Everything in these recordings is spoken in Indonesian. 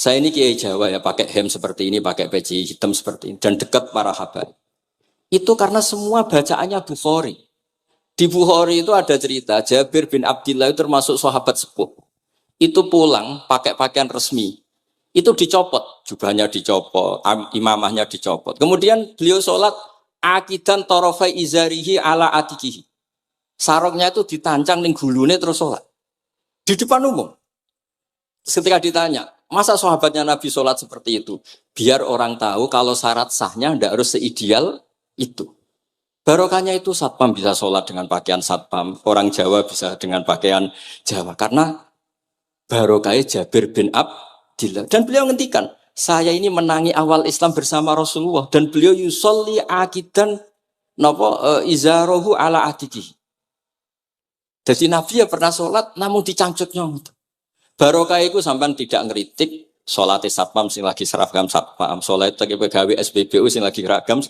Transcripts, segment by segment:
Saya ini kiai Jawa ya, pakai hem seperti ini, pakai peci hitam seperti ini, dan dekat para habaib. Itu karena semua bacaannya Bukhari. Di Bukhari itu ada cerita, Jabir bin Abdillah itu termasuk sahabat sepuh. Itu pulang pakai pakaian resmi. Itu dicopot, jubahnya dicopot, imamahnya dicopot. Kemudian beliau sholat, akidan torofai izarihi ala atikihi. Sarongnya itu ditancang ning gulune terus sholat. Di depan umum. Ketika ditanya, masa sahabatnya Nabi sholat seperti itu? Biar orang tahu kalau syarat sahnya tidak harus seideal itu. Barokahnya itu satpam bisa sholat dengan pakaian satpam. Orang Jawa bisa dengan pakaian Jawa. Karena barokahnya Jabir bin Abdillah. Dan beliau ngendikan, saya ini menangi awal Islam bersama Rasulullah. Dan beliau yusolli akidan izarohu ala atikihi. Jadi Nabi ya pernah sholat namun dicangcutnya. Barokah itu sampai tidak ngeritik sholat satpam sing lagi seragam satpam, sholat lagi pegawai SBBU sing lagi seragam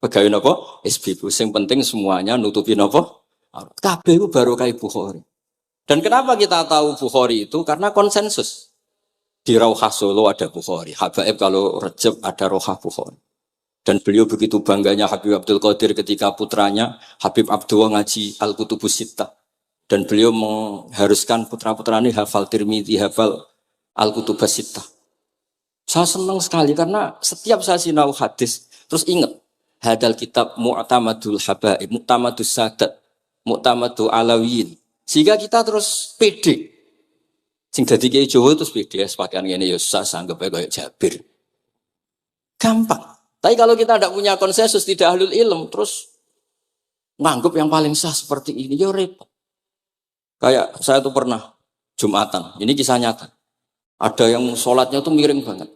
pegawai nopo SBBU. Sing penting semuanya nutupi nopo. Kabeh itu barokah Bukhari. Dan kenapa kita tahu Bukhari itu? Karena konsensus. Di Rauhah Solo ada Bukhari, Habaib kalau Rejab ada Rauhah Bukhari. Dan beliau begitu bangganya Habib Abdul Qadir ketika putranya Habib Abdullah ngaji Al-Kutubus Sittah. Dan beliau mengharuskan putra-putranya hafal Tirmidzi, hafal Al-Kutubus Sittah. Saya senang sekali karena setiap saya sinau hadis, terus ingat, hadal kitab mu'tamadul habaib, mu'tamadus sadat, mu'tamadul alawiyin. Sehingga kita terus pede. Sing dadi kiai Jawa terus pede, pakaian ngene ya sanggep kayak Jabir. Gampang. Tapi kalau kita tidak punya konsensus, tidak ahlul ilm, terus nganggep yang paling sah seperti ini, ya repot. Kayak saya tuh pernah Jumatan, ini kisah nyata. Ada yang sholatnya tuh miring banget.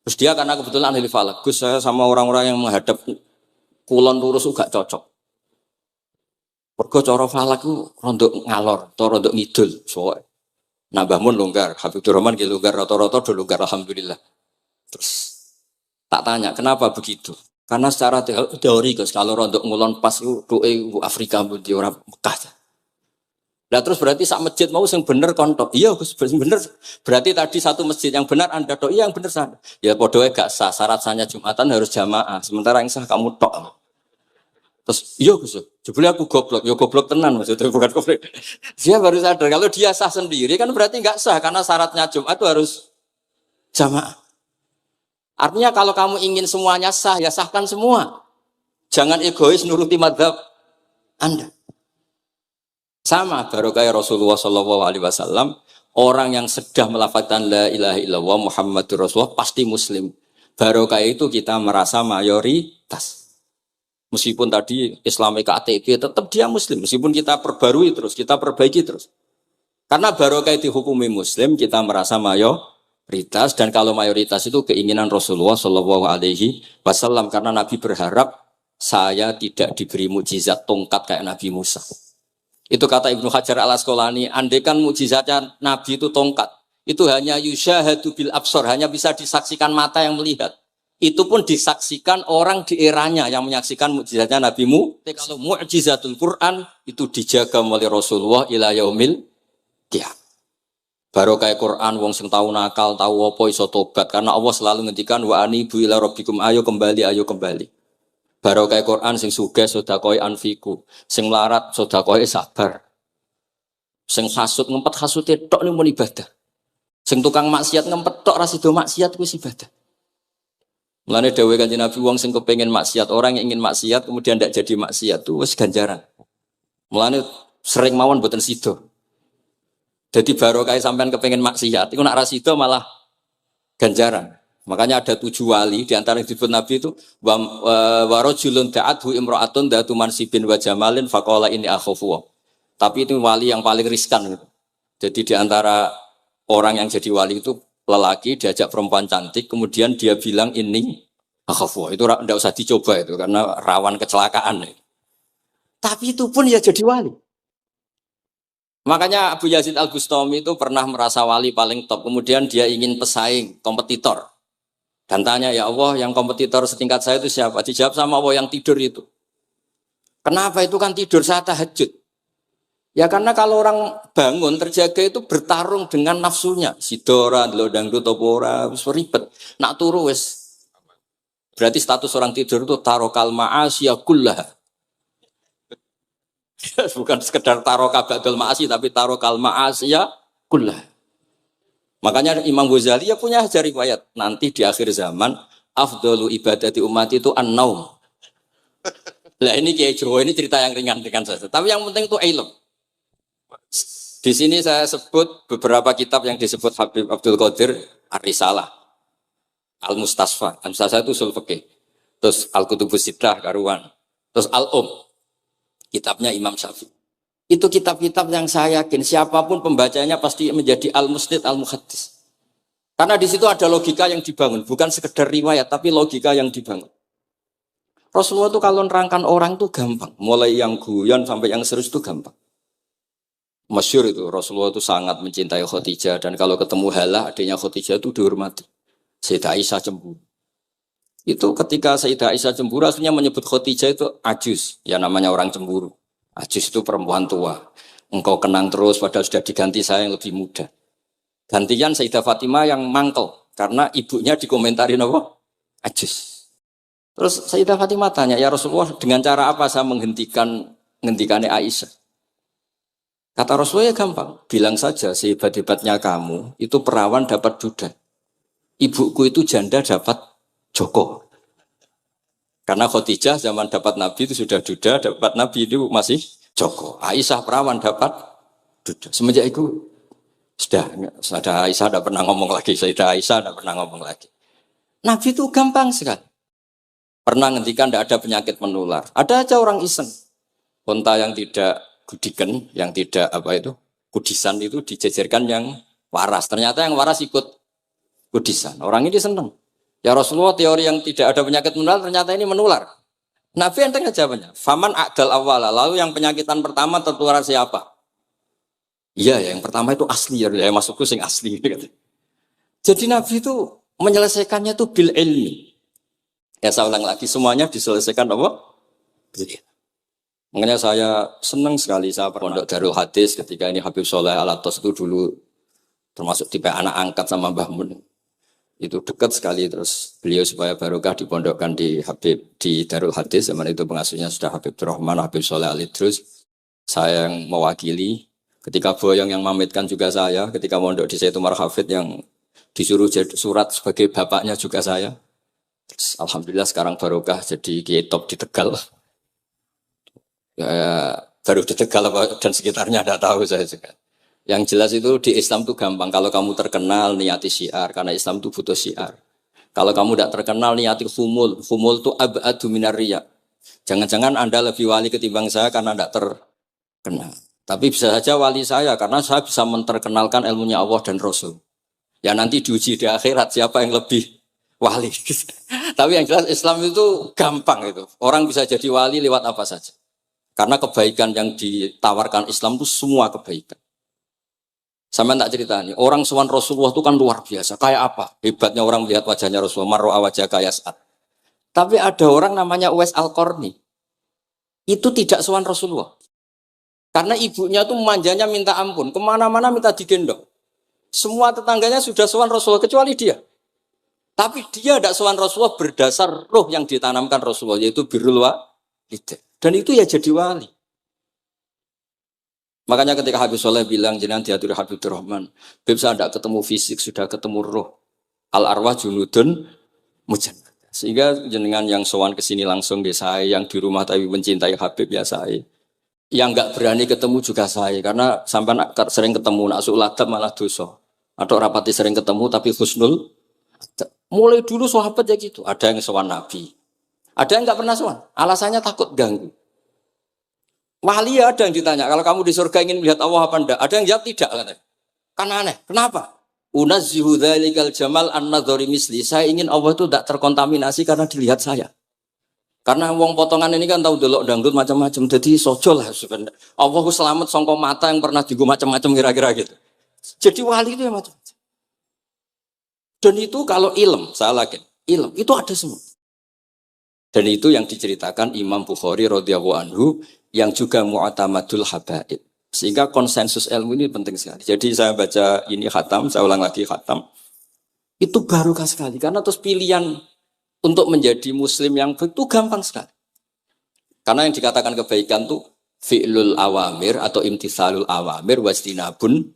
Terus dia karena kebetulan ahli falak, Gus saya sama orang-orang yang menghadap kulon lurus gak cocok. Mergo cara falak itu rondok ngalor, atau rondok ngidul. Soalnya nambah mun longgar, Habibur Rahman gitu longgar, rata-rata udah longgar alhamdulillah. Terus tak tanya kenapa begitu? Karena secara teori Gus, kalau rondok ngulon pas itu Afrika di orang Mekah. Nah terus berarti sak masjid mau yang bener kontok. Iya Gus bener. Berarti tadi satu masjid yang benar Anda tok. Iya yang bener sana. Ya podoe gak sah. Syarat sahnya Jumatan harus jamaah. Sementara yang sah kamu tok. Terus iya Gus. Jebule aku goblok. Ya goblok tenan maksudnya bukan goblok. Dia baru sadar kalau dia sah sendiri kan berarti gak sah karena syaratnya Jumat itu harus jamaah. Artinya kalau kamu ingin semuanya sah ya sahkan semua. Jangan egois nuruti mazhab Anda. Sama barokah Rasulullah SAW, orang yang sedang melafazkan la ilaha illallah Muhammadur Rasulullah pasti muslim. Barokah itu kita merasa mayoritas. Meskipun tadi Islami KTP tetap dia muslim. Meskipun kita perbarui terus, kita perbaiki terus. Karena barokah dihukumi muslim, kita merasa mayoritas. Dan kalau mayoritas itu keinginan Rasulullah SAW. Karena Nabi berharap saya tidak diberi mukjizat tongkat kayak Nabi Musa. Itu kata Ibnu Hajar al-Asqalani, andaikan mukjizatnya Nabi itu tongkat, itu hanya yusyahadu bil absor, hanya bisa disaksikan mata yang melihat. Itu pun disaksikan orang di eranya yang menyaksikan mukjizatnya Nabi Musa. Kalau mukjizatul Quran itu dijaga oleh Rasulullah ila yaumil qiyamah. Barokah Quran wong sing tau nakal, tau apa iso tobat karena Allah selalu ngendikan wa anibu ila rabbikum ayo kembali. Barokah Quran sing sugih sedekah anfiku, sing melarat sedekah sabar. Sing hasud ngempet hasude tok ning mun ibadah. Sing tukang maksiat ngempet tok ra sida maksiat kuwi ibadah. Mulane dawuh Kanjeng Nabi wong sing kepengin maksiat, orang yang ingin maksiat kemudian ndak jadi maksiat itu wis ganjaran. Mulane sering mawon mboten sida. Jadi barokah sampean kepengin maksiat, iku nak ra sida malah ganjaran. Makanya ada 7 wali di antara yang disebut Nabi itu wa rajulun da'athu imra'atun datu mansibin wa jamalin faqala ini akhafu. Tapi itu wali yang paling riskan gitu. Jadi di antara orang yang jadi wali itu lelaki diajak perempuan cantik kemudian dia bilang ini akhafu. Itu enggak usah dicoba itu karena rawan kecelakaan. Tapi itu pun ya jadi wali. Makanya Abu Yazid Al-Bustami itu pernah merasa wali paling top. Kemudian dia ingin pesaing, kompetitor. Dan tanya, ya Allah yang kompetitor setingkat saya itu siapa? Dijawab sama Allah yang tidur itu. Kenapa itu kan tidur saat tahajud? Ya karena kalau orang bangun terjaga itu bertarung dengan nafsunya. Sidora, delok dangdut apa ora, wis ribet. Nak turu wis berarti status orang tidur itu tarokal ma'asya kullah. Bukan sekedar taroka ba'dal ma'asi tapi tarokal ma'asya kullah. Makanya Imam Ghazali ya punya ajar riwayat. Nanti di akhir zaman afdalu ibadati umat itu an-naum. Lah ini Kiai Jawa ini cerita yang ringan-ringan saja. Tapi yang penting itu ilmu. Di sini saya sebut beberapa kitab yang disebut Habib Abdul Qadir Ar-Risalah, Al-Mustasfa. Al-Mustasfa itu usul fikih. Terus Al-Kutubus Sittah karuan. Terus kitabnya Imam Syafi'i. Itu kitab-kitab yang saya yakin siapapun pembacanya pasti menjadi al-musnid al-muhaddis. Karena di situ ada logika yang dibangun, bukan sekedar riwayat tapi logika yang dibangun. Rasulullah itu kalau nerangkan orang itu gampang, mulai yang guyon sampai yang serius itu gampang. Masyhur itu Rasulullah itu sangat mencintai Khadijah dan kalau ketemu Halah adiknya Khadijah itu dihormati. Sayyidah Aisyah cemburu. Itu ketika Sayyidah Aisyah cemburu aslinya menyebut Khadijah itu ajus, ya namanya orang cemburu. Ajus itu perempuan tua. Engkau kenang terus padahal sudah diganti saya yang lebih muda. Gantian Sayyidah Fatimah yang mangkel karena ibunya dikomentarin apa? Ajus. Terus Sayyidah Fatimah tanya, ya Rasulullah dengan cara apa saya menghentikannya Aisyah? Kata Rasulullah ya gampang, bilang saja sehebat-hebatnya kamu itu perawan dapat duda. Ibuku itu janda dapat joko. Karena Khadijah zaman dapat Nabi itu sudah duda, dapat Nabi itu masih joko. Aisyah perawan dapat duda. Semenjak itu sudah Aisyah tidak pernah ngomong lagi, Sayyidah Aisyah tidak pernah ngomong lagi. Nabi itu gampang sekali. Pernah ngendikan tidak ada penyakit menular. Ada aja orang iseng. Unta yang tidak gudikan, yang tidak kudisan itu dijejerkan yang waras. Ternyata yang waras ikut kudisan. Orang ini senang. Ya Rasulullah teori yang tidak ada penyakit menular ternyata ini menular. Nabi enteng jawabannya. Faman akdal awala. Lalu yang penyakitan pertama tertular siapa? Iya, yang pertama itu asli. Ya masukku sing asli. Jadi Nabi itu menyelesaikannya itu bil ilmi. Ya saya ulang lagi semuanya diselesaikan apa? Bil ilmi. Makanya saya senang sekali saya pondok Darul Hadis ketika ini Habib Soleh Al-Atos itu dulu termasuk tipe anak angkat sama Mbah Mun. Itu dekat sekali terus beliau supaya barokah dipondokkan di Darul Hadis zaman itu pengasuhnya sudah Habib Rahman, Habib Soleh Al-Idrus. Saya yang mewakili ketika boyong yang mamitkan juga saya, ketika mondok di Sayyid Umar Hafid yang disuruh jadi surat sebagai bapaknya juga saya. Terus, alhamdulillah sekarang barokah jadi kiai top di Tegal. Ya, baru di Tegal dan sekitarnya tidak tahu saya juga. Yang jelas itu di Islam itu gampang. Kalau kamu terkenal niati syiar karena Islam itu butuh syiar. Kalau kamu tidak terkenal niati humul. Humul itu ab'adu minar riya. Jangan-jangan Anda lebih wali ketimbang saya karena tidak terkenal. Tapi bisa saja wali saya karena saya bisa menterkenalkan ilmunya Allah dan Rasul. Ya nanti diuji di akhirat siapa yang lebih wali. Tapi yang jelas Islam itu gampang itu. Orang bisa jadi wali lewat apa saja. Karena kebaikan yang ditawarkan Islam itu semua kebaikan. Sama tak cerita nih, orang sowan Rasulullah itu kan luar biasa. Kayak apa? Hebatnya orang melihat wajahnya Rasulullah, marro'a wajah kayak saat. Tapi ada orang namanya Uwais Al-Qarni. Itu tidak sowan Rasulullah. Karena ibunya tuh manjanya minta ampun. Kemana-mana minta digendong. Semua tetangganya sudah sowan Rasulullah, kecuali dia. Tapi dia tidak sowan Rasulullah berdasar roh yang ditanamkan Rasulullah, yaitu birrul walidain. Dan itu ya jadi wali. Makanya ketika Habib Soleh bilang jenengan diatur Habibur Rahman, Beb saya tidak ketemu fisik, sudah ketemu roh. Al arwah junudun mujannah. Sehingga jenengan yang sowan ke sini langsung di saya, yang di rumah tapi mencintai Habib ya saya. Yang enggak berani ketemu juga saya karena sampai sering ketemu nak suladab malah dosa. Atau rapati sering ketemu tapi husnul. Mulai dulu sahabat ya gitu, ada yang sowan Nabi. Ada yang enggak pernah sowan, alasannya takut ganggu. Wali ada yang ditanya, kalau kamu di surga ingin melihat Allah apa enggak? Ada yang jawab tidak, katanya. Kan aneh, kenapa? Unazzihu dzalikal jamal an-nadhari misli. Saya ingin Allah itu tidak terkontaminasi karena dilihat saya. Karena wong potongan ini kan tahu delok dangdut macam-macam, jadi sojo lah sebenarnya. Allah selamat songko mata yang pernah digo macam-macam kira-kira gitu. Jadi wali itu ya macam-macam. Dan itu kalau ilm, saya yakin, ilm itu ada semua. Dan itu yang diceritakan Imam Bukhari radhiyallahu anhu yang juga mu'tamadul habaib. Sehingga konsensus ilmu ini penting sekali. Jadi saya baca ini khatam, saya ulang lagi khatam. Itu barokah sekali. Karena terus pilihan untuk menjadi muslim yang baik itu gampang sekali. Karena yang dikatakan kebaikan itu fi'lul awamir atau imtithalul awamir wastinabun.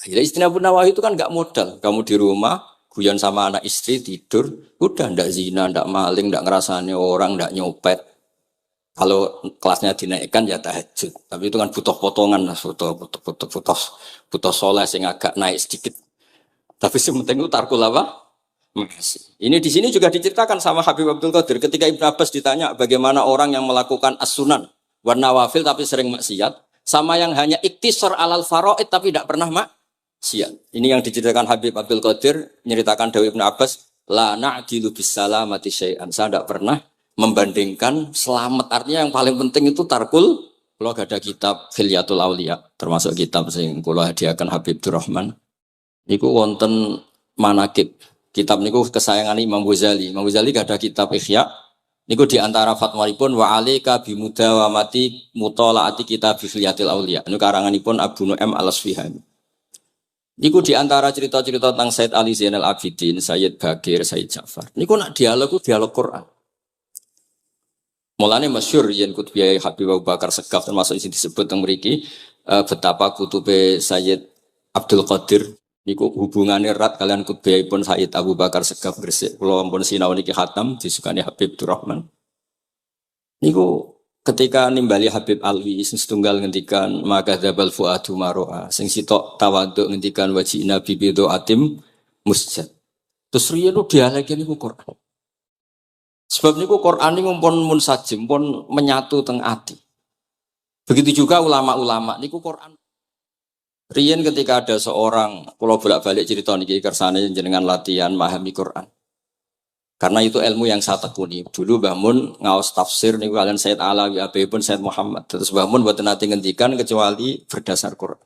Istinabun nawahi itu kan nggak modal. Kamu di rumah, guyon sama anak istri, tidur, udah ndak zina, ndak maling, ndak ngerasani orang, ndak nyopet. Kalau kelasnya dinaikkan ya tahajud. Tapi itu kan butuh potongan, butuh soleh sing agak naik sedikit. Tapi sementing itu tarkul apa? Makasih. Ini di sini juga diceritakan sama Habib Abdul Qadir ketika Ibnu Abbas ditanya bagaimana orang yang melakukan as-sunan wan nawafil tapi sering maksiat sama yang hanya iktisar alal faraid tapi tidak pernah maksiat. Ini yang diceritakan Habib Abdul Qadir menyeritakan Dawi Ibnu Abbas la na'dilu bisalamati syai'an. Saya tidak pernah membandingkan selamat, artinya yang paling penting itu tarkul. Kalau ada kitab Khilyatul Auliya termasuk kitab sing kula hadiahkan Habib Durrahman niku wonten manakib. Kitab niku kesayangan Imam Ghazali. Imam Ghazali gak ada kitab Ihya. Niku diantara fatwalipun wa alika bimudawamati mutolaati kitab Khilyatul Auliya. Niku karanganipun Abu Nu'aim Al-Asfihani. Niku diantara cerita-cerita tentang Said Ali Zainal Abidin, Sayyid Bagir, Sayyid Ja'far. Niku nak dialog Quran. Mulane masyhur yen kutbiyai Habib Abu Bakar Segaf termasuk isi disebut teng mriki betapa kutube Sayyid Abdul Qadir niku hubungannya erat kalian kutbiyahipun Sayyid Abu Bakar Segaf Gresik. Kula ampun sinau niki khatam disukani Habib Durrahman. Niku ketika nimbali Habib Alwi sing setunggal ngendikan maka dzabal fuadu maroa sing sitok tawaduk ngendikan wajina bibido atim musjad. Terus riyen dialeke niku Quran. Sebab niku Quran ini pun munsajim, pun menyatu teng ati. Begitu juga ulama-ulama niku Quran. Riyen ketika ada seorang, kalau bolak-balik cerita niki kersane jenengan latihan memahami Quran. Karena itu ilmu yang saya tekuni. Dulu Mbah Mun ngaos tafsir niku kalian Said Alawi pun Said Muhammad. Terus Mbah Mun mboten nate ngendikan kecuali berdasar Quran.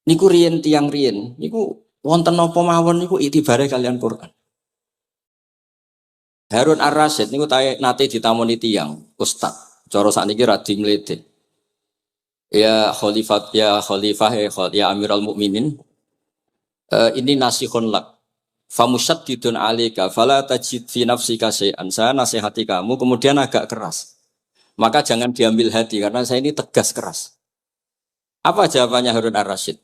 Niku riyen tiang riyen, niku wonten napa mawon niku itibare kalian Quran. Harun Ar-Rasyid niku nate ditamoni tiyang ustaz. Cara sakniki radi mlete. Ya Khalifah ya Amirul Mukminin. Ini nasihun lak. Famusyaddidun 'alaika fala tajid fi nafsika syai'an. Saya nasihati kamu kemudian agak keras. Maka jangan diambil hati karena saya ini tegas keras. Apa jawabannya Harun Ar-Rasyid?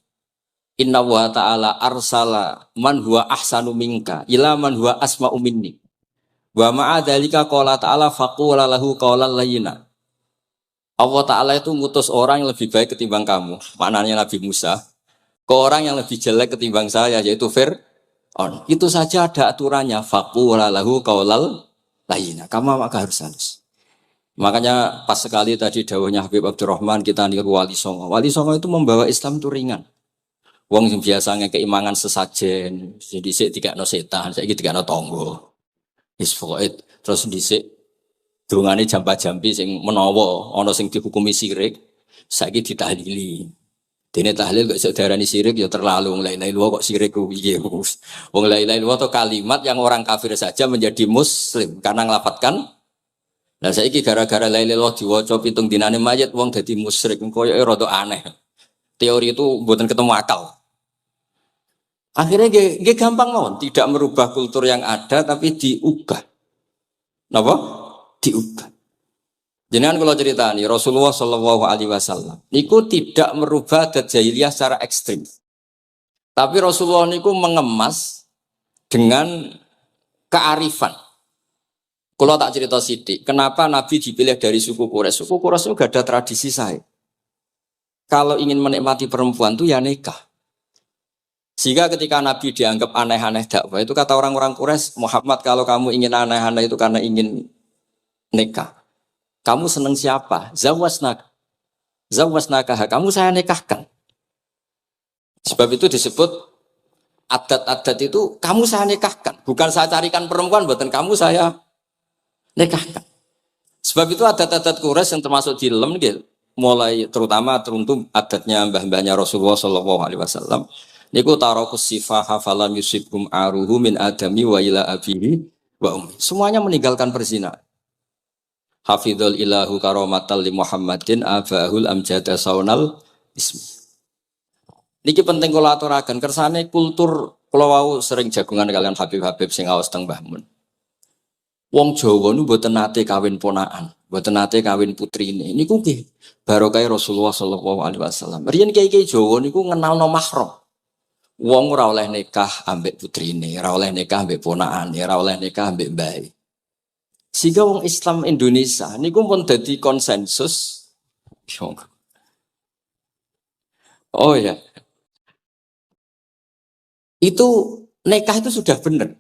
Inna wa ta'ala arsala man huwa ahsanu minka ila man huwa asma'u minni. Wa ma'adzalika qala ta'ala faqula lahu qawlan layyina. Allah Ta'ala itu ngutus orang yang lebih baik ketimbang kamu. Maknanya Nabi Musa. Ke orang yang lebih jelek ketimbang saya yaitu Fir'aun. Itu saja ada aturannya. Faqula lahu qawlan layyina. Kamu maka harus halus. Makanya pas sekali tadi dawuhnya Habib Abdurrahman kita niru Wali Songo. Wali Songo itu membawa Islam itu ringan. Wong yang biasanya keimangan sesajen. Jadi sik dikakno setan, saiki dikakno tangga. Isfoid terus dhisik dongane jampa-jampi sing menawa ana sing dihukumi syirik saiki ditahlili. Dene tahlil kok iso diarani syirik ya terlalu la ilaha illallah kok syirik ku piye Gus. Wong la ilaha illallah itu kalimat yang orang kafir saja menjadi muslim karena nglafatkan. Lah saiki gara-gara la ilaha illallah diwaca pitung dinane mayit wong dadi musyrik koyoke rada aneh. Teori itu mboten ketemu akal. Akhirnya dia gampang mawon, tidak merubah kultur yang ada tapi diubah. Napa? Diubah. Jenengan kalau cerita nih Rasulullah Shallallahu Alaihi Wasallam, niku tidak merubah adat jahiliyah secara ekstrim. Tapi Rasulullah niku mengemas dengan kearifan. Kalau tak cerita sidik, kenapa Nabi dipilih dari suku Quraisy? Suku Quraisy itu gak ada tradisi saya. Kalau ingin menikmati perempuan tuh ya nikah. Sehingga ketika Nabi dianggap aneh-aneh dakwah itu kata orang-orang Quraisy, Muhammad kalau kamu ingin aneh-aneh itu karena ingin nikah. Kamu seneng siapa? Zawasnaka. Kamu saya nikahkan. Sebab itu disebut adat-adat itu kamu saya nikahkan. Bukan saya carikan perempuan, buatan kamu saya nikahkan. Sebab itu adat-adat Quraisy yang termasuk di lem gitu. Mulai terutama teruntuk adatnya mbah-mbahnya Rasulullah Shallallahu Alaihi Wasallam. Niku tarakus sifaha falam yusibkum aruhu min adami wa ila abihi wa ummi. Semuanya meninggalkan perzinahan. hafidhul ilahu karomatal li Muhammadin abahul amjada saunal ismi. Niki penting kula aturaken kersane kultur kula wau sering jagungan kalian Habib-habib sing aos teng Mbah Mun. Wong Jawa nu mboten nate kawin ponakan, mboten nate kawin putrine. Niku nggih barokah Rasulullah sallallahu alaihi wasallam. Riyen kiai-kiai Jawa niku ngenalno mahram. Wong ora oleh nikah ambek putrine, ora oleh nikah ambek ponakane, ora oleh nikah ambek mbae. Sehingga wong Islam Indonesia niku pun dadi konsensus. Oh ya. Itu nikah itu sudah benar.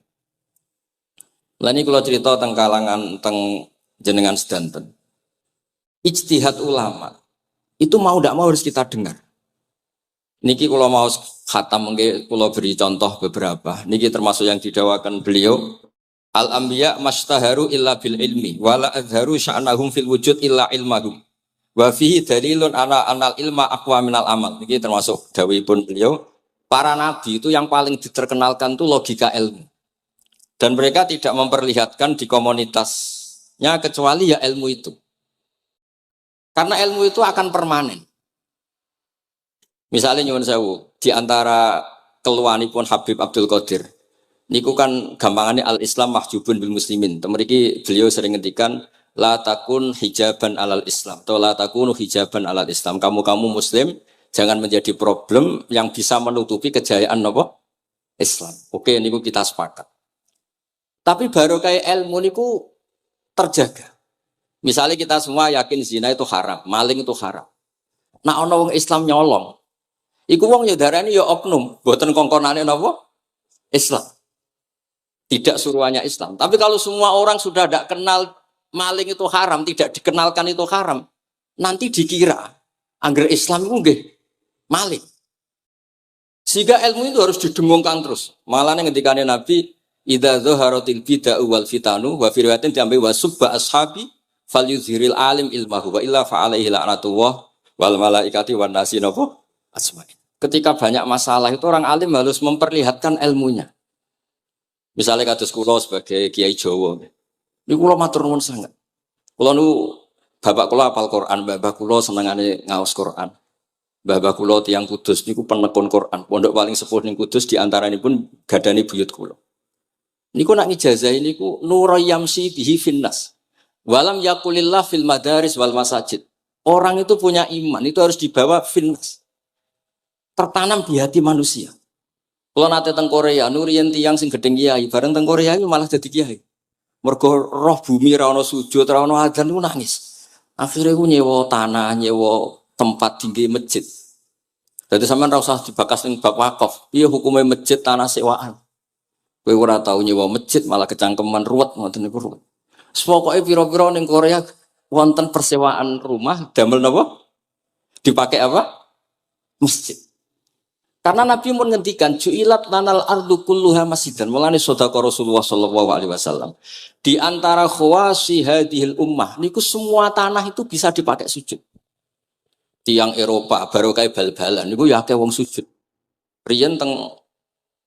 Lah ini kalau cerita tentang kalangan tentang jenengan sedanten. Ijtihad ulama itu mau tidak mau harus kita dengar. Niki kalau mau khatam mungkin kalau beri contoh beberapa. Niki termasuk yang didawakan beliau. Al-anbiya mastaharu illa bil ilmi wala azharu sya'nahum fil wujud illa ilmahum. Wa fihi dalilun anal ilma aqwa minal amal. Niki termasuk dawuhipun beliau. Para nabi itu yang paling diterkenalkan itu logika ilmu. Dan mereka tidak memperlihatkan di komunitasnya kecuali ya ilmu itu. Karena ilmu itu akan permanen. Misalnya nyuwun sewu, di antara keluhanipun Habib Abdul Qadir, niku kan gampangannya al-Islam mahjubun bil muslimin. Temeriki beliau sering ngendikan la takun hijaban alal Islam atau la takunu hijaban alal Islam. Kamu muslim jangan menjadi problem yang bisa menutupi kejayaan apa? Islam. Oke, niku kita sepakat. Tapi baru kayak ilmu niku terjaga. Misalnya kita semua yakin zina itu haram, maling itu haram. Nah ono wong Islam nyolong. Iku wong ya darani ya oknum, boten kongkonane napa? Islam. Tidak suruhannya Islam. Tapi kalau semua orang sudah tidak kenal maling itu haram, tidak dikenalkan itu haram, nanti dikira angger Islam itu nggih maling. Sehingga ilmu itu harus didengungkan terus. Malah ngendikane Nabi idza dhaharatil bid'ah wal fitanu wa fi riwayatin diambil wasubba ashabi falyuzhiril alim ilmahu wa illa fa alaihi la'natullah wal malaikati wan nasi ajmain. Ketika banyak masalah itu orang alim harus memperlihatkan ilmunya. Misalnya kados kula sebagai kiai Jawa. Niku kula matur nuwun sangat. Kula nu bapak kula hafal Quran, bapak kula senengane ngaos Quran. Bapak kula tiyang Kudus niku penekun Quran. Pondok paling sepuh ning Kudus di antaranipun gadani buyut kula. Niku nak ngijazah niku nurayamsi bihi finnas. Walam yakulillah fil madaris wal masajid. Orang itu punya iman, itu harus dibawa finnas. Tertanam di hati manusia. Kalau nate teng Korea, nuriyen tiyang sing gedeng kiai, bareng teng Korea itu malah jadi kiai. Mergo roh bumi ra ono sujud, ra ono adzan niku nangis. Akhire ku nyewa tanah, nyewa tempat tinggi masjid. Dadi sampean ra usah dibakas ning bab wakaf. Piye hukume masjid tanah sewaan? Kowe ora tau nyewa masjid malah kecangkeman ruwet ngoten niku ruwet. Pokoke pira-pira ning Korea wonten persewaan rumah damel napa? Dipakai apa? Masjid. Karena Nabi pun ngendikan ju'ilat lanal ardu kulluha masjidan. Mulane sedekah Rasulullah sallallahu alaihi wasallam. Di antara khawasi hadhil ummah niku semua tanah itu bisa dipakai sujud. Tiang Eropa baru kayak bal-balan niku ya akeh wong sujud. Riyen teng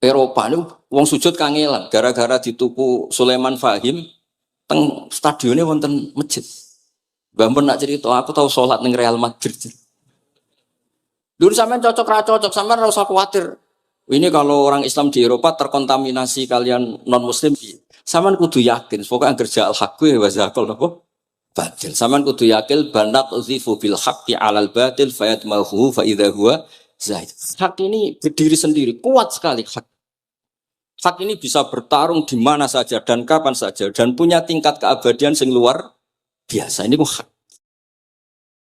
Eropa niku wong sujud kangelan gara-gara dituku Sulaiman Fahim teng stadionnya wonten masjid. Mbah mun nak cerita aku tahu salat ning Real Madrid. Dulu sampean cocok ra cocok, sampean ora usah khawatir. Ini kalau orang Islam di Eropa terkontaminasi kalian non muslim, sampean kudu yakin pokoknya angger ja'al haqqu wa zaqal napa? Batil. Sampean kudu yakin banat uzifu bil haqqi 'alal batil fayatmahu fa idza huwa zaid. Hak ini berdiri sendiri, kuat sekali hak. Hak ini bisa bertarung di mana saja dan kapan saja dan punya tingkat keabadian sing luar biasa. Ini hak.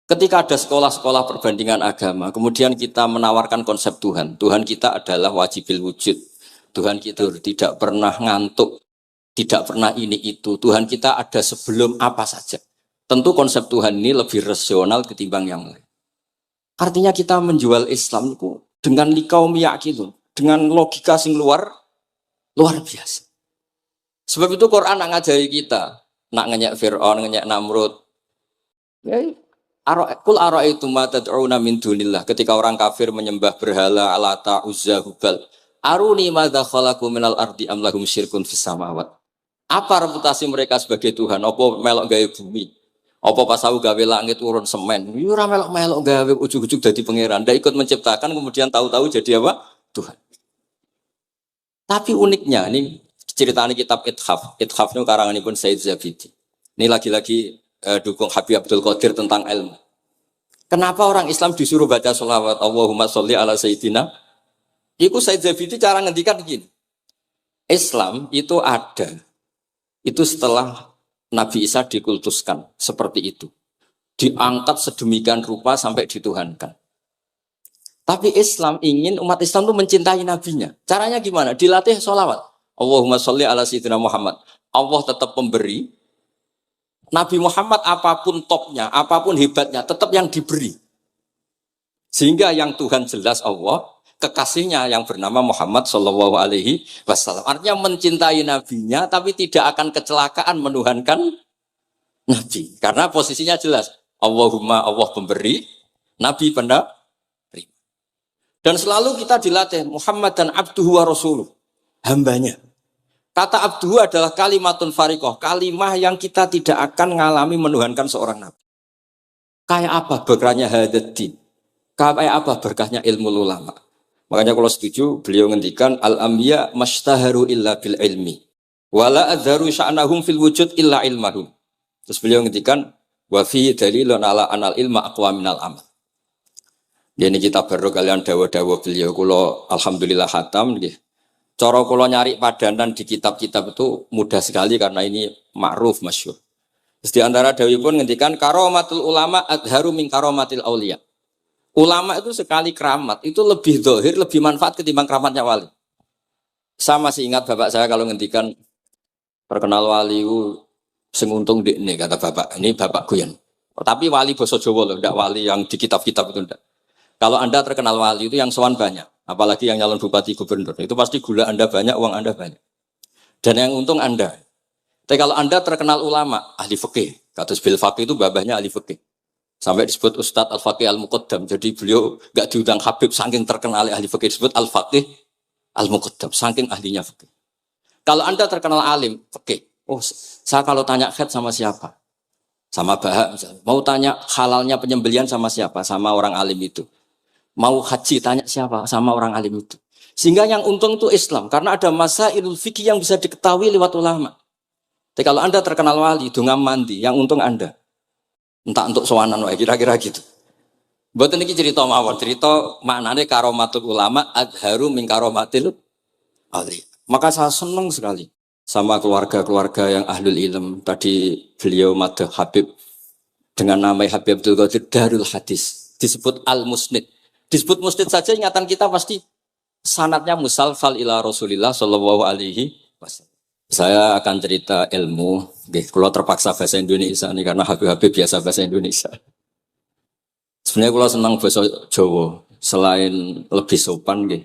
Ketika ada sekolah-sekolah perbandingan agama, kemudian kita menawarkan konsep Tuhan. Tuhan kita adalah wajibil wujud. Tuhan kita tidak pernah ngantuk, tidak pernah ini itu. Tuhan kita ada sebelum apa saja. Tentu konsep Tuhan ini lebih rasional ketimbang yang lain. Artinya kita menjual Islam itu dengan likaum yakin, dengan logika sing luar biasa. Sebab itu Quran nak ngajari kita, nak ngenyek Fir'aun, ngenyek Namrud. Kul ara'aitum ma tad'una min dunillah. Ketika orang kafir menyembah berhala Lata, Uzza, Hubal. Aruni madza khalaqu minal ardi am lahum syirkun fis samawat. Apa reputasi mereka sebagai Tuhan? Apa melok gawe bumi? Apa pas aku gawe langit turun semen, yo ora melok-melok gawe ujug-ujug dadi pangeran, ndak ikut menciptakan kemudian tahu-tahu jadi apa? Tuhan. Tapi uniknya ini ceritanya kitab Ithaf. Ithaf itu karanganipun Said Zabidi. Ini lagi-lagi dukung Habib Abdul Qadir tentang ilmu. Kenapa orang Islam disuruh baca sholawat Allahumma sholli ala Sayyidina? Iku Said Zabidi cara ngendikan begini. Islam itu ada. Itu setelah Nabi Isa dikultuskan seperti itu. Diangkat sedemikian rupa sampai dituhankan. Tapi Islam ingin umat Islam itu mencintai nabinya. Caranya gimana? Dilatih sholawat. Allahumma sholli ala Sayyidina Muhammad. Allah tetap memberi. Nabi Muhammad apapun topnya, apapun hebatnya, tetap yang diberi. Sehingga yang Tuhan jelas Allah, kekasihnya yang bernama Muhammad Sallallahu Alaihi Wasallam. Artinya mencintai nabinya, tapi tidak akan kecelakaan menuhankan nabi. Karena posisinya jelas. Allahumma Allah pemberi, nabi penerima. Dan selalu kita dilatih Muhammad dan abduhu wa rasuluh, hambanya. Kata abduhu adalah kalimatun fariqoh, kalimah yang kita tidak akan mengalami menuhankan seorang nabi. Kayak apa berkahnya hadaddin? Kayak apa berkahnya ilmu ulama? Makanya kalau setuju, beliau ngendikan al-anbiya mashtaharu illa bil ilmi, wala adharu sya'nahum fil wujud illa ilmahum. Terus beliau ngendikan wa fi dalilun ala anal ilma aqwa minal amal. Ini kita baru kalian dawa-dawa beliau kula alhamdulillah khatam nggih. Cara kula nyari padanan di kitab-kitab itu mudah sekali karena ini ma'ruf masyhur. Terus di antara dawuhipun ngendikan karomatul ulama adharu min karomatil auliya. Ulama itu sekali keramat itu lebih zahir, lebih manfaat ketimbang keramatnya wali. Sama sih ingat bapak saya kalau ngendikan terkenal wali sing untung dekne kata bapak. Ini bapak Guyan. Tapi wali basa Jawa loh, ndak wali yang di kitab-kitab itu ndak. Kalau Anda terkenal wali itu yang sowan banyak, apalagi yang nyalon bupati gubernur, itu pasti gula Anda banyak, uang Anda banyak. Dan yang untung Anda. Tapi kalau Anda terkenal ulama, ahli fikih, katus bil faqih itu babahnya ahli fikih. Sampai disebut Ustadz Al-Faqih Al-Muqaddam. Jadi beliau gak diundang Habib saking terkenal ahli fikih, disebut Al-Faqih Al-Muqaddam, saking ahlinya fikih. Kalau Anda terkenal alim fikih, oh saya kalau tanya khed sama siapa? Sama Bahak misalnya. Mau tanya halalnya penyembelian sama siapa? Sama orang alim itu. Mau haji tanya siapa? Sama orang alim itu. Sehingga yang untung itu Islam. Karena ada masailul fikih yang bisa diketahui lewat ulama. Tapi kalau Anda terkenal wali, dungam mandi, yang untung Anda. Entah untuk sowanan wae kira-kira gitu. Mboten iki cerita mawon, cerita maknane karomatul ulama adharu min karomatil ali. Maka saya senang sekali sama keluarga-keluarga yang ahlul ilm. Tadi beliau madah Habib dengan nama Habib Abdul Qadir Darul Hadis. Disebut Al-Musnid. Disebut musnid saja ingatan kita pasti sanadnya musalsal ila Rasulillah sallallahu alaihi wasallam. Saya akan cerita ilmu, kalau terpaksa bahasa Indonesia nih karena Habib-Habib biasa bahasa Indonesia. Sebenarnya kalau senang bahasa Jawa, selain lebih sopan nggih,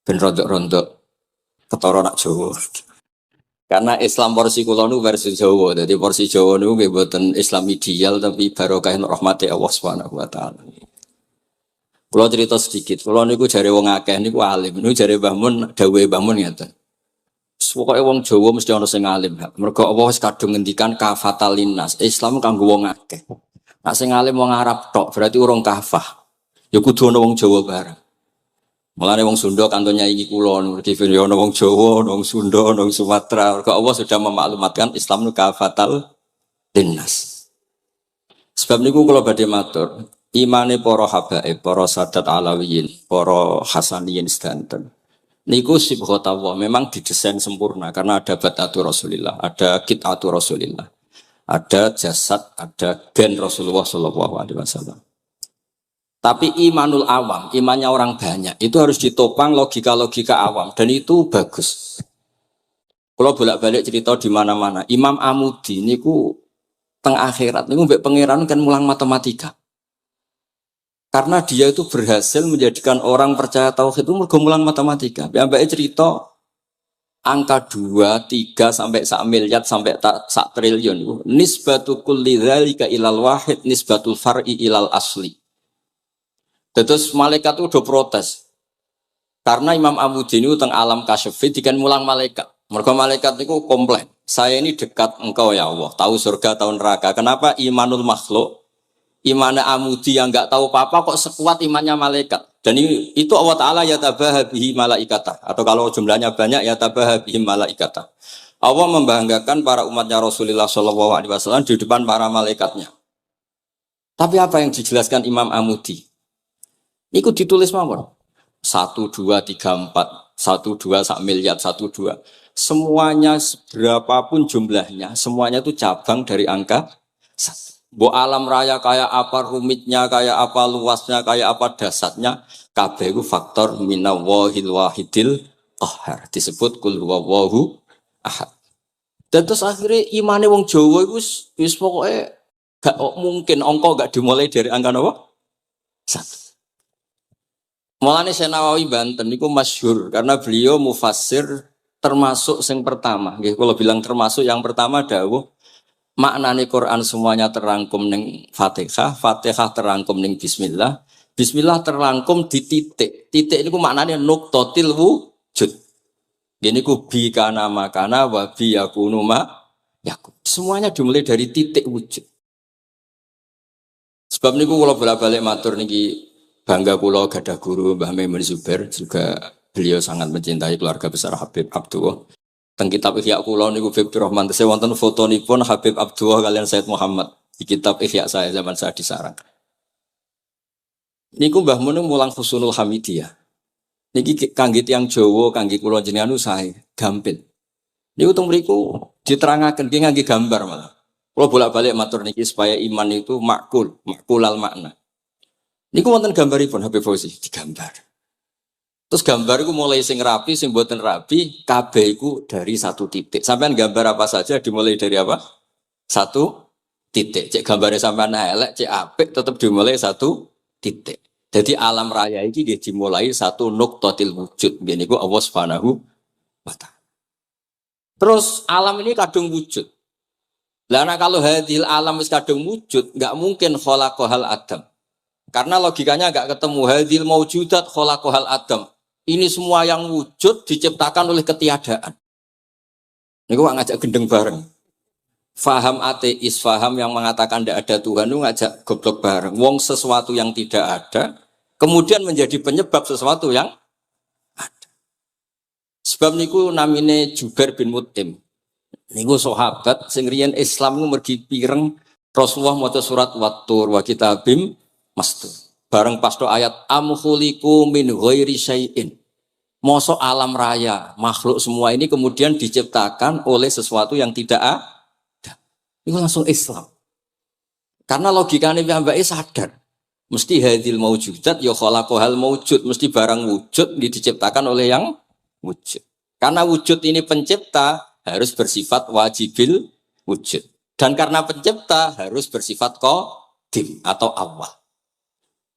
ben rondok-rondok ketara nak Jawa. Karena Islam porsi kula nu versi Jawa, jadi porsi Jawa nu nggih boten Islam ideal tapi barokah rahmati Allah Subhanahu wa taala. Kalau cerita sedikit, kalau niku jare wong akeh niku alim, niku jare Mbah Mun dawuhe Mbah Mun ngeten. Pokoke wong Jawa mesti ana sing alim. Mergo Allah wis kadung ngendikan kafatal linnas. Islam kanggo wong akeh. Nek sing alim wong Arab tok, berarti urung kafah. Ya kudu ana wong Jawa bareng. Mulane wong Sunda kantonnya iki kula niku ana wong Jawa, ana wong Sunda, ana wong Sumatera. Mergo Allah sudah memaklumatkan Islam niku kafatal linnas. Sebab niku kula badhe matur imane para habaib, para sadat alawiyin, para hasaniyin sedanten. Niku sibghatullah memang didesain sempurna karena ada batatu Rasulillah, ada kitatu Rasulillah, ada jasad, ada gen Rasulullah sallallahu alaihi wasallam. Tapi imanul awam, imannya orang banyak, itu harus ditopang logika-logika awam dan itu bagus. Kalau bolak-balik cerita di mana-mana, Imam Amudi niku teng akhirat niku mbek pangeran kan mulang matematika. Karena dia itu berhasil menjadikan orang percaya tauhid itu mergo mulang matematika. Mbake cerita angka 2, 3 sampai 1 miliar sampai 1 triliun. Nisbatu kulli dzalika ilal wahid nisbatul far'i ilal asli. Terus malaikat itu udah protes. Karena Imam Amudi ini teng alam kasyfi dikan mulang malaikat. Mergo malaikat itu komplain. saya ini dekat engkau ya Allah, tahu surga, tahu neraka. Kenapa imanul makhluk, imannya amudi yang nggak tahu apa-apa kok sekuat imannya malaikat? Dan itu Allah Ta'ala ya tabahabihi malaikata. Atau kalau jumlahnya banyak ya tabahabihi malaikata. Allah membanggakan para umatnya Rasulullah SAW di depan para malaikatnya. Tapi apa yang dijelaskan Imam Amudi? Itu ditulis mawon. 1, 2, 3, 4. 1, 2, sak miliar, 1, 2. Semuanya berapapun jumlahnya, semuanya itu cabang dari angka 1. Bo alam raya kayak apa rumitnya, kayak apa luasnya, kayak apa dasarnya, kabeh itu faktor minawahil wahidil qahar. Disebut kul huwallahu ahad. Dan terus akhirnya imane wong Jawa itu wis pokoknya gak mungkin angka gak dimulai dari angka apa? 1. Mulane Senawawi Banten itu masyhur karena beliau mufassir termasuk yang pertama. Kalau bilang termasuk yang pertama dawuh maknane Quran semuanya terangkum ning Fatihah, Fatihah terangkum ning Bismillah, Bismillah terangkum di titik. Titik niku maknane nuqtatil wujud. Gini ku bi kana makana wa bi yakunu ma yakun. Semuanya dimulai dari titik wujud. Sebab niku kula bolak-balik matur niki bangga kula gadah guru Mbah Maimun Zubair, juga beliau sangat mencintai keluarga besar Habib Abdullah. Teng kitab Ihya kula niku Habibur Rahman tesih wonten fotonipun Habib Abdullah kalian Said Muhammad di kitab Ihya saya zaman saya di Sarang. Niku Mbah Mun mulang Husnul Hamidiyah. Niki kangge tiyang Jawa, kangge kula jenengan sae gampil. Niku teng mriku diterangaken nggih ngangge gambar malah. Kula bolak-balik matur niki supaya iman itu makulal makna. Niku wonten gambaripun Habib Fauzi digambar. Terus gambar itu mulai sing rapi, sing mboten rapi, kabeh iku dari satu titik. Sampean gambar apa saja dimulai dari apa? Satu titik. Cek gambarnya sampean elek, cek apik tetap dimulai satu titik. Jadi alam raya ini dia dimulai satu nuqtatil wujud. Niku Allah Subhanahu wa ta'ala. Terus alam ini kadung wujud. Lah kalau hadil alam wis kadung wujud, enggak mungkin khalaqahal adam. Karena logikanya enggak ketemu hadil maujudat khalaqahal adam. Ini semua yang wujud diciptakan oleh ketiadaan. Ini gua ngajak gendeng bareng. Faham ateis, faham yang mengatakan tidak ada Tuhan itu ngajak goblok bareng. Wong sesuatu yang tidak ada, kemudian menjadi penyebab sesuatu yang ada. Sebab niku namine Jubair bin Mut'im. Niku sahabat sing riyen Islam ku mergi pireng Rasulullah maca surat Wat-Tur wa kitabim mastur. Bareng pas do ayat am khuliqu min ghairi syai'in. Mosok alam raya, makhluk semua ini kemudian diciptakan oleh sesuatu yang tidak ada. Itu langsung Islam. Karena logikanya mbake sadar. Mesti hadil maujudat ya khalaqahal maujud, mesti barang wujud diciptakan oleh yang wujud. Karena wujud ini pencipta harus bersifat wajibil wujud. Dan karena pencipta harus bersifat qadim atau awal.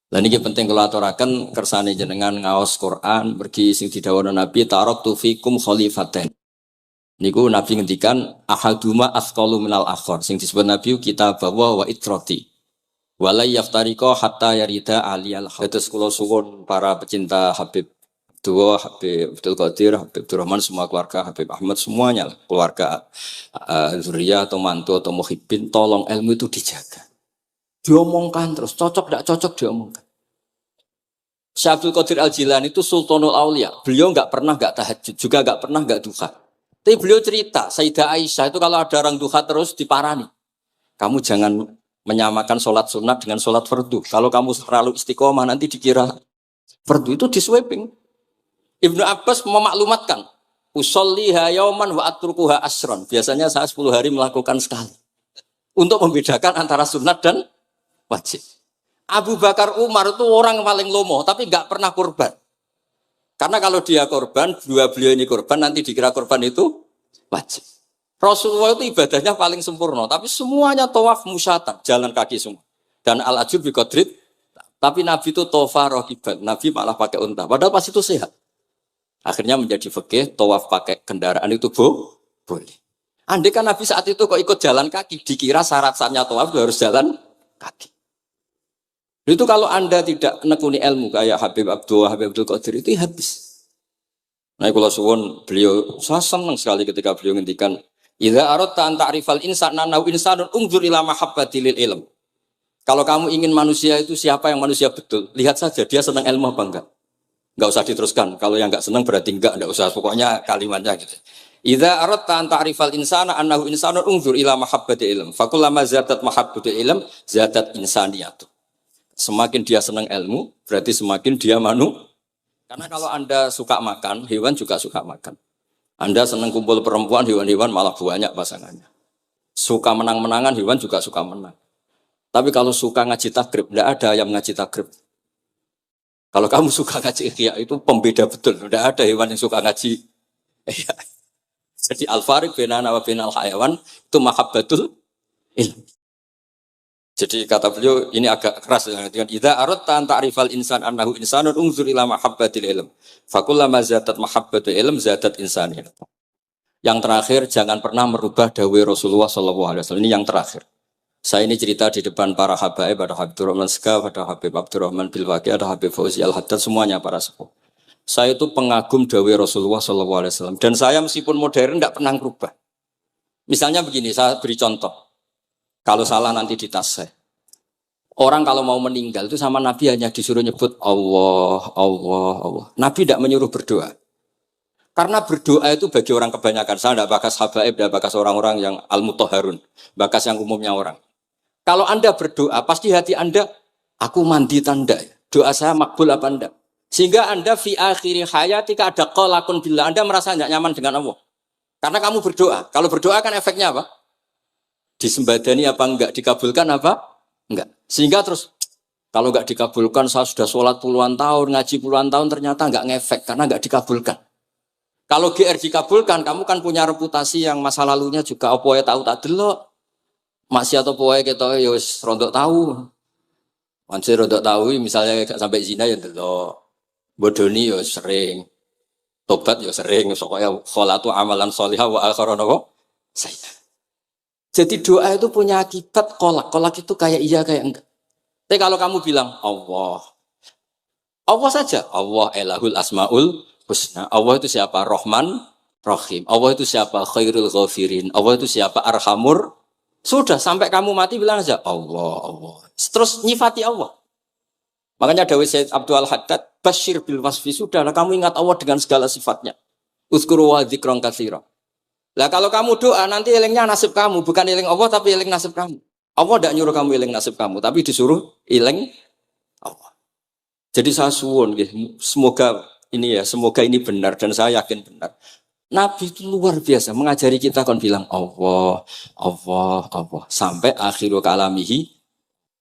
Lah niki penting kula aturaken kersane jenengan ngaos Quran mergi sing didhawuhna Nabi taraktu fikum khalifatain. Niku Nabi ngendikan ahaduma asqalu minal akhar sing disebut Nabi kitab wa itrati. Wala yaftariqa hatta yarida aliyal hadis kula suwun para pecinta Habib Abdullah, Habib Abdul Qadir, Habib Abdurrahman, semua keluarga Habib Ahmad semuanya keluarga zuriyah atau mantu atau muhibbin tolong ilmu itu dijaga. Diomongkan terus, cocok tidak cocok diomongkan. Syekh Abdul Qadir Al-Jilani itu Sultanul Aulia. Beliau nggak pernah nggak tahajud, juga nggak pernah nggak duha. Tapi beliau cerita, Sayyidah Aisyah itu kalau ada orang duha terus diparani. Kamu jangan menyamakan sholat sunat dengan sholat fardu. Kalau kamu terlalu istiqomah nanti dikira fardu itu diswiping. Ibnu Abbas memaklumatkan, usolliha yauman wa atrukuha asron. Biasanya saya 10 hari melakukan sekali. Untuk membedakan antara sunat dan wajib. Abu Bakar Umar itu orang paling lomo, tapi nggak pernah kurban. Karena kalau dia korban, dua beliau ini korban, nanti dikira korban itu wajib. Rasulullah itu ibadahnya paling sempurna, tapi semuanya tawaf musyatan, jalan kaki semua. Dan al-ajub bi qadrit, tapi Nabi itu tofa rohiban, Nabi malah pakai unta. Padahal pas itu sehat. Akhirnya menjadi fikih, tawaf pakai kendaraan itu boleh. Andai kan Nabi saat itu kok ikut jalan kaki, dikira syarat-syaratnya tawaf harus jalan kaki. Itu kalau Anda tidak menekuni ilmu kayak Habib Abdullah, Habib Abdul Qadir itu habis. Nah, kalau suwun beliau, saya senang sekali ketika beliau ngendikan Idza aradta an ta'rifal insana nahu insanun unzur ila mahabbati lil ilm. Kalau kamu ingin manusia itu siapa yang manusia betul, lihat saja dia senang ilmu apa enggak. Enggak usah diteruskan. Kalau yang enggak senang berarti enggak usah. Pokoknya kalimatnya gitu. Idza aradta an ta'rifal insana annahu insanun unzur ila mahabbati ilm. Fakullama zatat mahabbatu ilm zatat insaniyatu. Semakin dia senang ilmu, berarti semakin dia Karena kalau Anda suka makan, hewan juga suka makan. Anda senang kumpul perempuan, hewan-hewan malah banyak pasangannya. Suka menang-menangan, hewan juga suka menang. Tapi kalau suka ngaji takrib, tidak ada yang ngaji takrib. Kalau kamu suka ngaji ikhya, itu pembeda betul. Tidak ada hewan yang suka ngaji. Jadi al-fariq bainana wa bainal hayawan itu mahabbatul ilm. Jadi kata beliau ini agak keras dengan idza aradta an ta'rifal insan annahu insanun unzur ila mahabbatil ilm. Fakullama zadat mahabbatul ilm zadat insaniyah. Yang terakhir jangan pernah merubah dawai Rasulullah sallallahu alaihi wasallam. Ini yang terakhir. Saya ini cerita di depan para habaib, ada Habib Rahman Sekaf, ada Habib Abdurrahman Bilwaqi, ada Habib Fauzi Al-Haddad, semuanya para sepuh. Saya itu pengagum dawai Rasulullah sallallahu alaihi wasallam dan saya meskipun modern tidak pernah merubah. Misalnya begini, saya beri contoh. Kalau salah nanti ditas saya. Orang kalau mau meninggal itu sama Nabi hanya disuruh nyebut Allah, Allah, Allah. Nabi tidak menyuruh berdoa. Karena berdoa itu bagi orang kebanyakan. Saya tidak bakas habaib, tidak bakas orang-orang yang al-mutahharun. Bakas yang umumnya orang. Kalau Anda berdoa, pasti hati Anda, aku mandi tanda. Doa saya makbul apa enggak? Sehingga Anda fi akhiri hayatika ada qalakun billah. Anda merasa tidak nyaman dengan Allah. Karena kamu berdoa. Kalau berdoa kan efeknya apa? Disembadani apa enggak? Dikabulkan apa? Enggak. Sehingga terus, kalau enggak dikabulkan, saya sudah sholat puluhan tahun, ngaji puluhan tahun, ternyata enggak ngefek. Karena enggak dikabulkan. Kalau GR dikabulkan, kamu kan punya reputasi yang masa lalunya juga apa ya tahu tak delok. Masih atau poe kita ya wis rondok tahu. Masih rondok tahu misalnya gak sampai zina ya delok. Bodoni ya sering. Tobat ya sering, pokoknya kholatu amalan sholihah wa akharana sayyi'ah. Jadi doa itu punya akibat kolak. Kolak itu kayak iya kayak enggak. Tapi kalau kamu bilang Allah. Allah saja. Allah elahul asmaul husna. Allah itu siapa? Rahman, Rahim. Allah itu siapa? Khairul ghafirin. Allah itu siapa? Arhamur. Sudah sampai kamu mati bilang aja Allah, Allah. Terus nyifati Allah. Makanya Dawei Sayyid Abdul Haddad, Bashir bil wasfi, sudahlah kamu ingat Allah dengan segala sifatnya. Uzkuru wa dzikran katsira. Lah kalau kamu doa nanti elingnya nasib kamu, bukan eling Allah tapi eling nasib kamu. Allah tidak nyuruh kamu eling nasib kamu, tapi disuruh eling Allah. Jadi saya suwun, semoga ini benar dan saya yakin benar. Nabi itu luar biasa mengajari kita kon bilang Allah, Allah, Allah sampai akhirul kalamihi.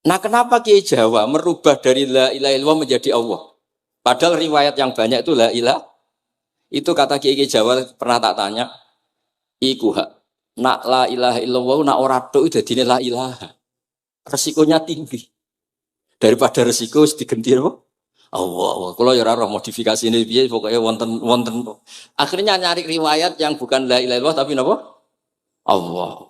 Nah kenapa Kiai Jawa merubah dari la ilaha illallah menjadi Allah? Padahal riwayat yang banyak itu la ilah. Itu kata Kiai Jawa pernah tak tanya. Iku hak. Nak la ilaha illallah nak ora tok dadine la ilaha. Resikonya tinggi. Daripada resiko digenti apa? Allah. Kalau ya ora modifikasi ini piye pokoknya wonten. Akhirnya nyari riwayat yang bukan la ilaha illallah tapi napa? Allah.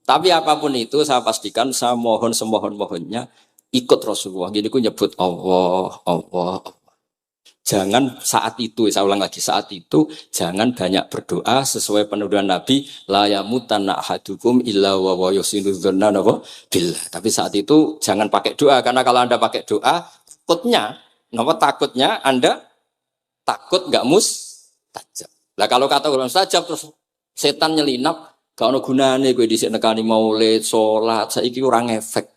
Tapi apapun itu saya pastikan saya mohon semohon-mohonnya ikut Rasulullah. Gini ku nyebut Allah, Allah, Allah. Jangan saat itu, saya ulang lagi, saat itu jangan banyak berdoa sesuai penuduhan Nabi la yamutanna ahadukum illa wa yusinu dzanna billah. Tapi saat itu jangan pakai doa karena kalau Anda pakai doa takutnya Anda takut enggak mustajab. Lah kalau kata orang mustajab terus setan nyelinap gak ono gunane kowe dhisik nekani maulid, salat, saiki ora ngefek.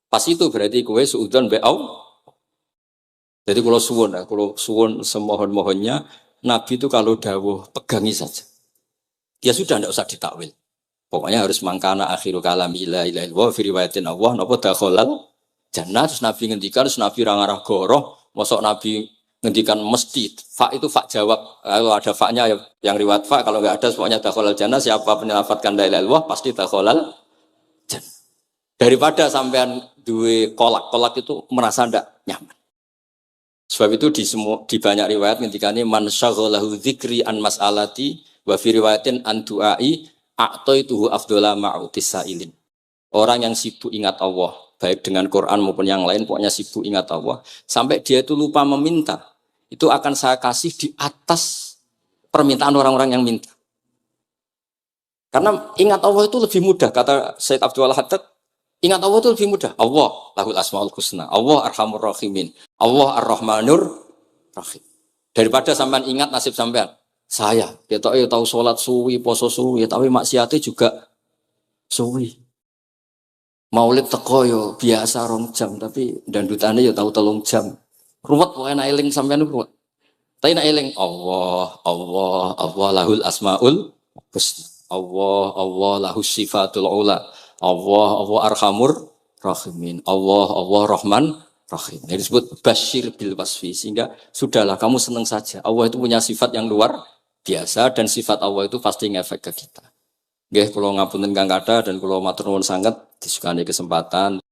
Pas itu berarti kowe suudzon be Allah. Jadi kalau suwun semohon-mohonnya Nabi itu kalau dawuh pegangi saja. Ya sudah tidak usah ditakwil. Pokoknya harus mangkana akhirul kalami la ilaha illallah fi riwayatin Allah napa dakhalal jannah. Terus Nabi ngendikan terus Nabi ra ngarah goroh, mosok Nabi ngendikan mesti fa itu fa jawab. Kalau ada fa-nya yang riwayat fa, kalau enggak ada pokoknya dakhalal jannah, siapa penyelafatkan la ilaha illallah pasti dakhalal jannah. Daripada sampean duwe kolak itu merasa ndak nyaman. Sebab itu di banyak riwayat ngendikane man syaghalahu dzikri an mas'alati wa fi riwayatin an du'ai a'taituhu afdhala ma'utis sa'ilin. Orang yang sibuk ingat Allah, baik dengan Quran maupun yang lain, pokoknya sibuk ingat Allah, sampai dia itu lupa meminta, itu akan saya kasih di atas permintaan orang-orang yang minta. Karena ingat Allah itu lebih mudah, kata Said Abdul Haddad, ingat Allah itu lebih mudah. Allah lahul asmaul husna, Allah arhamur rahimin, Allah ar-rahmanur rahim. Daripada sampean ingat nasib sampean. Saya, kita tahu sholat suwi, poso suwi, tapi maksiatnya juga suwi. Maulid teko yo biasa 2 jam, tapi dandutannya yo tahu 3 jam. Ruwet pokoknya nak eling sampean ruwet. Tapi nak eling Allah, Allah, Allah lahul asmaul husna. Allah, Allah lahus sifatul ula. Allah, Allah arhamur rahimin. Allah, Allah rahman rahim. Ini disebut basyir bil wasfi, sehingga sudahlah kamu senang saja. Allah itu punya sifat yang luar biasa dan sifat Allah itu pasti ngefek ke kita. Nggih, kula ngapunten Kang Kada dan kula matur nuwun sanget disukani kesempatan